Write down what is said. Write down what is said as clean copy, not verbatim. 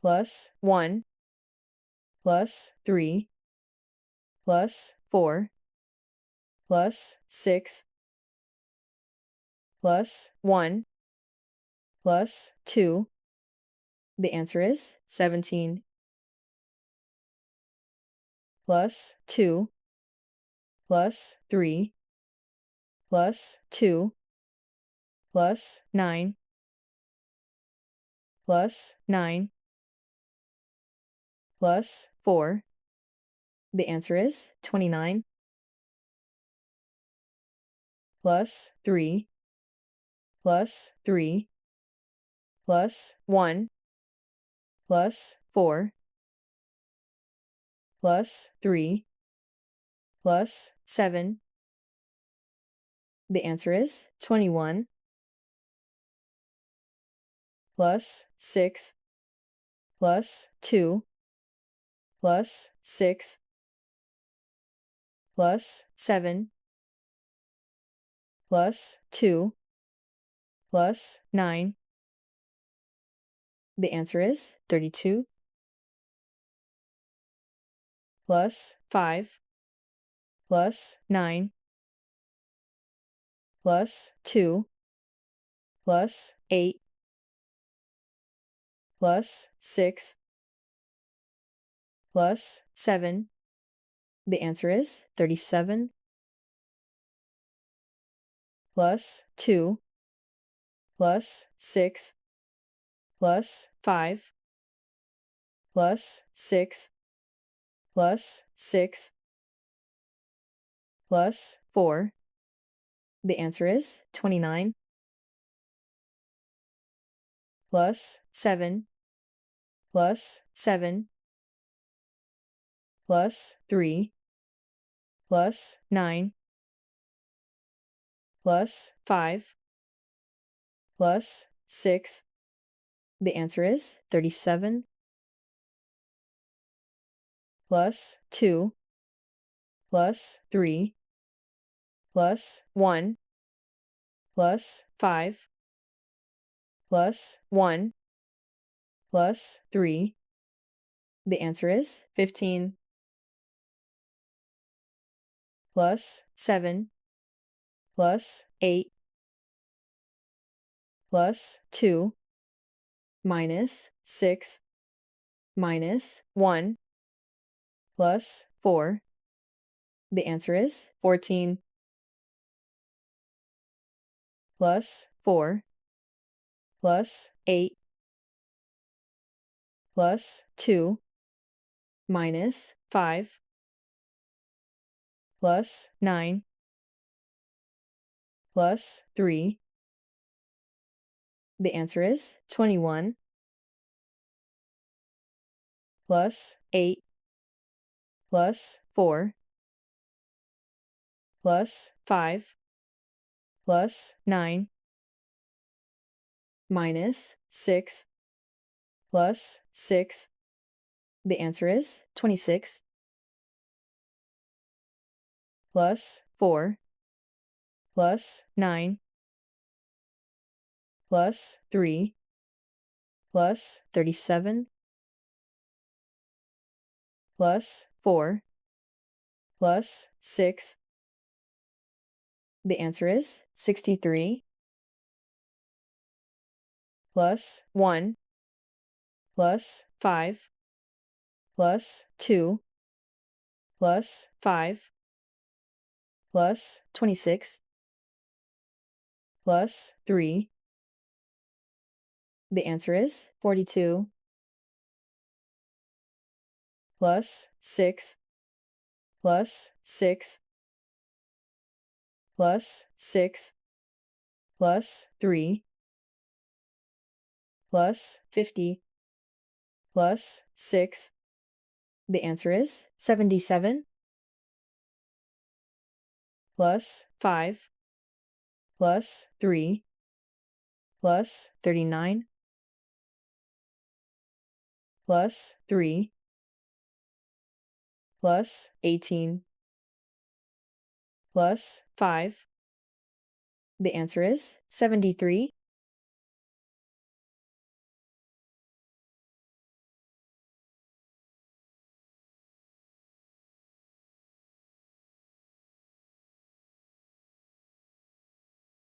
plus 1 plus 3 plus 4 plus 6 plus 1 plus 2. The answer is 17. Plus 2 plus 3 plus 2 plus 9 plus 9 plus 4. The answer is 29. Plus 3 plus 3 plus 1 plus 4 plus 3 plus 7. The answer is 21. Plus 6 plus 2 plus 6 plus 7 plus 2 plus 9. The answer is 32. Plus 5 plus 9 plus 2 plus 8 plus 6 plus 7. The answer is 37. Plus 2 plus 6 plus 5 plus 6 plus 6 plus 4. The answer is 29. Plus 7 plus 7 plus 3 plus 9 plus 5 plus 6. The answer is 37. Plus 2 plus 3 plus 1 plus 5 plus 1 plus 3. The answer is 15. Plus 7 plus 8 plus 2 minus 6 minus 1 plus 4. The answer is 14. Plus 4 plus 8 plus 2 minus 5 plus 9 plus 3. The answer is 21. Plus 8 plus 4 plus 5 plus 9 minus 6 plus 6. The answer is 26. Plus 4 plus 9 plus 3 plus 37 plus 4 plus 6. The answer is 63. Plus 1 plus 5 plus 2 plus 5 plus 26 plus 3. The answer is 42. Plus 6 plus 6 plus 6 plus 3 plus 50 plus 6. The answer is 77. Plus 5 plus 3 plus 39 plus 3 plus 18 plus 5. The answer is 73.